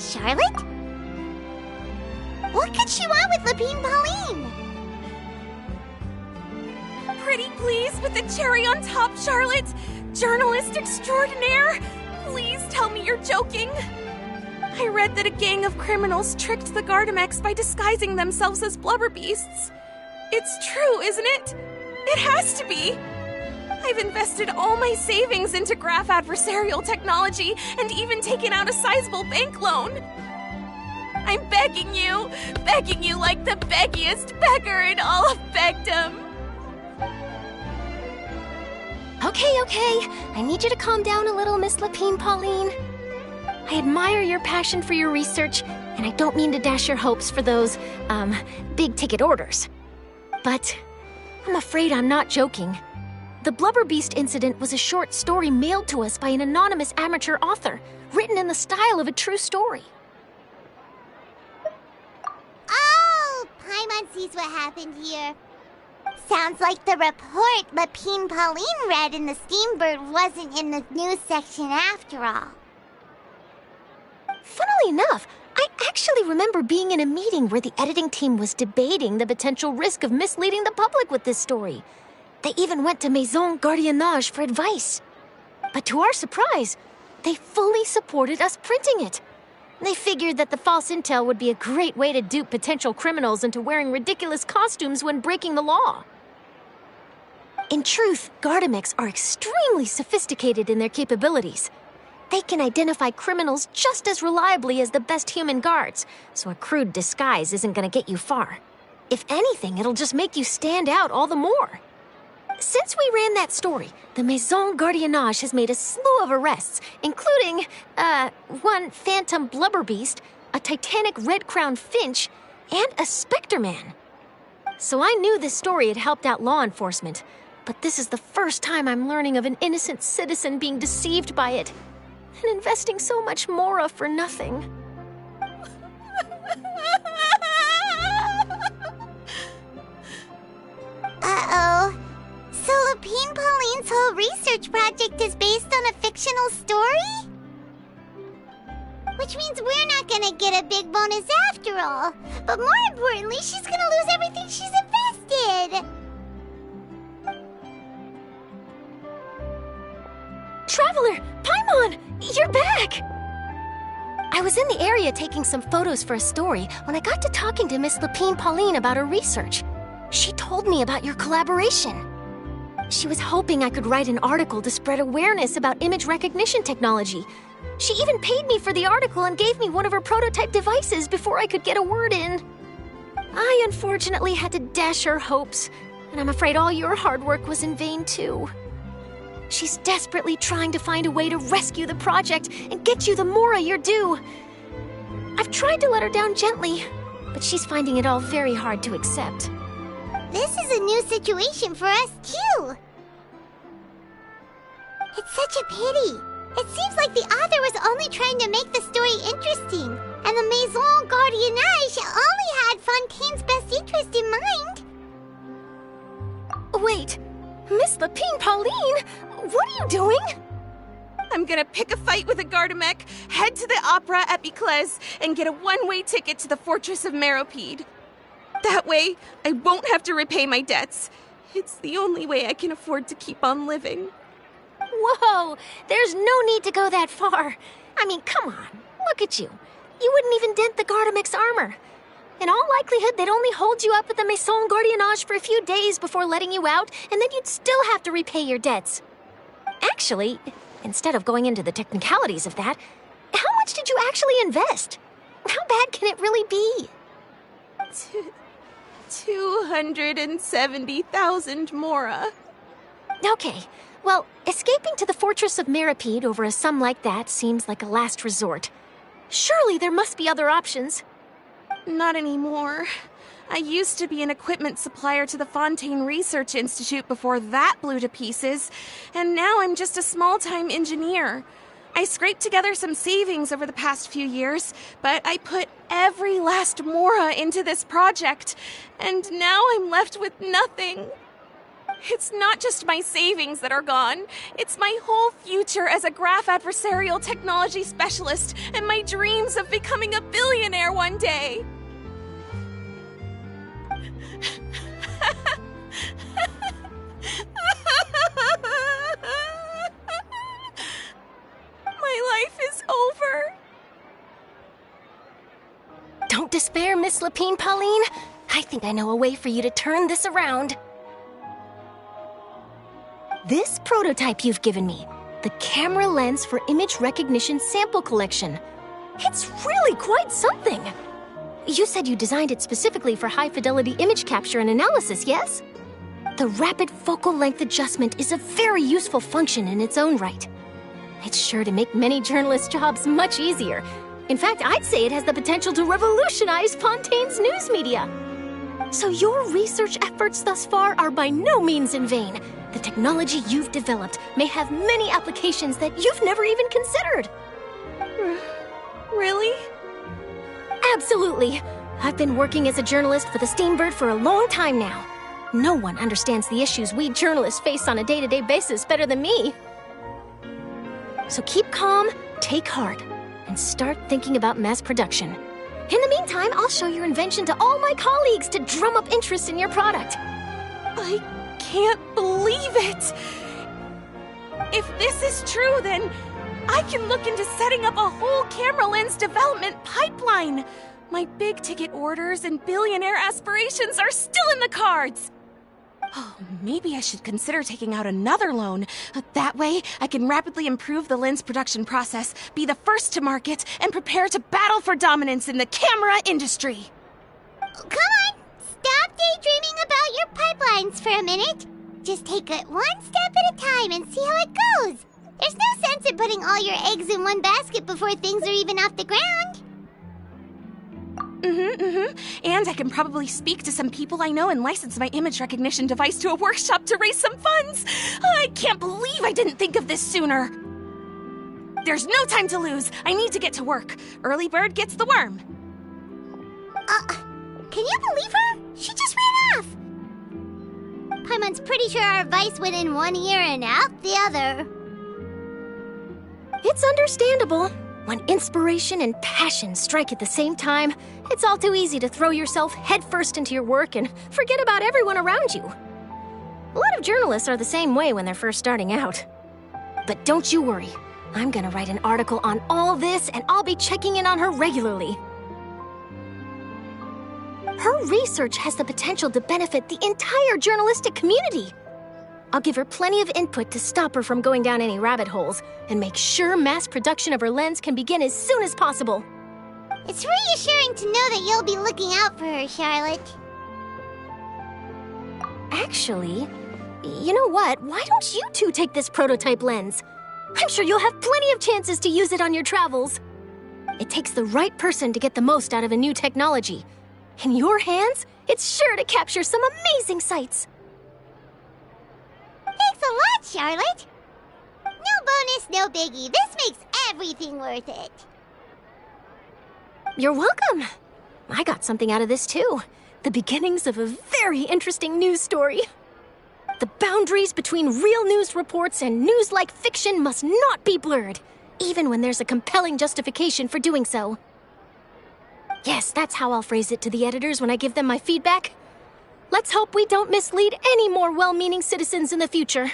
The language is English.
Charlotte? What could she want with Lapine Pauline? Pretty please with the cherry on top, Charlotte! Journalist extraordinaire! Please tell me you're joking! I read that a gang of criminals tricked the Gardamex by disguising themselves as blubber beasts. It's true, isn't it? It has to be! I've invested all my savings into graph adversarial technology and even taken out a sizable bank loan. I'm begging you like the beggiest beggar in all of Begdom. Okay. I need you to calm down a little, Miss Lapine Pauline. I admire your passion for your research, and I don't mean to dash your hopes for those, big-ticket orders. But I'm afraid I'm not joking. The Blubber Beast incident was a short story mailed to us by an anonymous amateur author, written in the style of a true story. Oh, Paimon sees what happened here. Sounds like the report Lapine Pauline read in the Steambird wasn't in the news section after all. Funnily enough, I actually remember being in a meeting where the editing team was debating the potential risk of misleading the public with this story. They even went to Maison Gardiennage for advice. But to our surprise, they fully supported us printing it. They figured that the false intel would be a great way to dupe potential criminals into wearing ridiculous costumes when breaking the law. In truth, Gardamex are extremely sophisticated in their capabilities. They can identify criminals just as reliably as the best human guards, so a crude disguise isn't going to get you far. If anything, it'll just make you stand out all the more. Since we ran that story, the Maison Gardiennage has made a slew of arrests, including, one phantom blubber beast, a titanic red-crowned finch, and a specter man. So I knew this story had helped out law enforcement, but this is the first time I'm learning of an innocent citizen being deceived by it, and investing so much mora for nothing. Uh-oh. So Lapine Pauline's whole research project is based on a fictional story? Which means we're not gonna get a big bonus after all. But more importantly, she's gonna lose everything she's invested. Traveler! Paimon! You're back! I was in the area taking some photos for a story when I got to talking to Miss Lapine Pauline about her research. She told me about your collaboration. She was hoping I could write an article to spread awareness about image recognition technology. She even paid me for the article and gave me one of her prototype devices before I could get a word in. I unfortunately had to dash her hopes, and I'm afraid all your hard work was in vain too. She's desperately trying to find a way to rescue the project and get you the mora you're due. I've tried to let her down gently, but she's finding it all very hard to accept. This is a new situation for us, too. It's such a pity. It seems like the author was only trying to make the story interesting, and the Maison Gardiennage only had Fontaine's best interest in mind. Wait, Miss Lapine Pauline, what are you doing? I'm gonna pick a fight with a Gardamek, head to the opera at Biclez, and get a one-way ticket to the Fortress of Meropide. That way, I won't have to repay my debts. It's the only way I can afford to keep on living. Whoa, there's no need to go that far. I mean, come on, look at you. You wouldn't even dent the Gardamex armor. In all likelihood, they'd only hold you up at the Maison Gardiennage for a few days before letting you out, and then you'd still have to repay your debts. Actually, instead of going into the technicalities of that, how much did you actually invest? How bad can it really be? 270,000 mora. Okay, well, escaping to the Fortress of Meropide over a sum like that seems like a last resort. Surely there must be other options. Not anymore. I used to be an equipment supplier to the Fontaine Research Institute before that blew to pieces, and now I'm just a small-time engineer. I scraped together some savings over the past few years, but I put every last mora into this project, and now I'm left with nothing. It's not just my savings that are gone. It's my whole future as a graph adversarial technology specialist and my dreams of becoming a billionaire one day. My life is over. Don't despair, Miss Lapine Pauline. I think I know a way for you to turn this around. This prototype you've given me, the camera lens for image recognition sample collection. It's really quite something. You said you designed it specifically for high-fidelity image capture and analysis, yes? The rapid focal length adjustment is a very useful function in its own right. It's sure to make many journalists' jobs much easier. In fact, I'd say it has the potential to revolutionize Fontaine's news media. So your research efforts thus far are by no means in vain. The technology you've developed may have many applications that you've never even considered. Really? Absolutely. I've been working as a journalist for the Steambird for a long time now. No one understands the issues we journalists face on a day-to-day basis better than me. So keep calm, take heart, and start thinking about mass production. In the meantime, I'll show your invention to all my colleagues to drum up interest in your product. I can't believe it! If this is true, then I can look into setting up a whole camera lens development pipeline. My big-ticket orders and billionaire aspirations are still in the cards. Oh, maybe I should consider taking out another loan. That way, I can rapidly improve the lens production process, be the first to market, and prepare to battle for dominance in the camera industry. Come on, stop daydreaming about your pipelines for a minute. Just take it one step at a time and see how it goes. There's no sense in putting all your eggs in one basket before things are even off the ground. And I can probably speak to some people I know and license my image recognition device to a workshop to raise some funds. I can't believe I didn't think of this sooner. There's no time to lose. I need to get to work. Early bird gets the worm. Can you believe her? She just ran off. Paimon's pretty sure our advice went in one ear and out the other. It's understandable. When inspiration and passion strike at the same time, it's all too easy to throw yourself headfirst into your work and forget about everyone around you. A lot of journalists are the same way when they're first starting out. But don't you worry. I'm gonna write an article on all this, and I'll be checking in on her regularly. Her research has the potential to benefit the entire journalistic community. I'll give her plenty of input to stop her from going down any rabbit holes and make sure mass production of her lens can begin as soon as possible. It's reassuring to know that you'll be looking out for her, Charlotte. Actually, you know what? Why don't you two take this prototype lens? I'm sure you'll have plenty of chances to use it on your travels. It takes the right person to get the most out of a new technology. In your hands, it's sure to capture some amazing sights. Thanks a lot, Charlotte. No bonus, no biggie. This makes everything worth it. You're welcome. I got something out of this too. The beginnings of a very interesting news story. The boundaries between real news reports and news-like fiction must not be blurred, even when there's a compelling justification for doing so. Yes, that's how I'll phrase it to the editors when I give them my feedback. Let's hope we don't mislead any more well-meaning citizens in the future.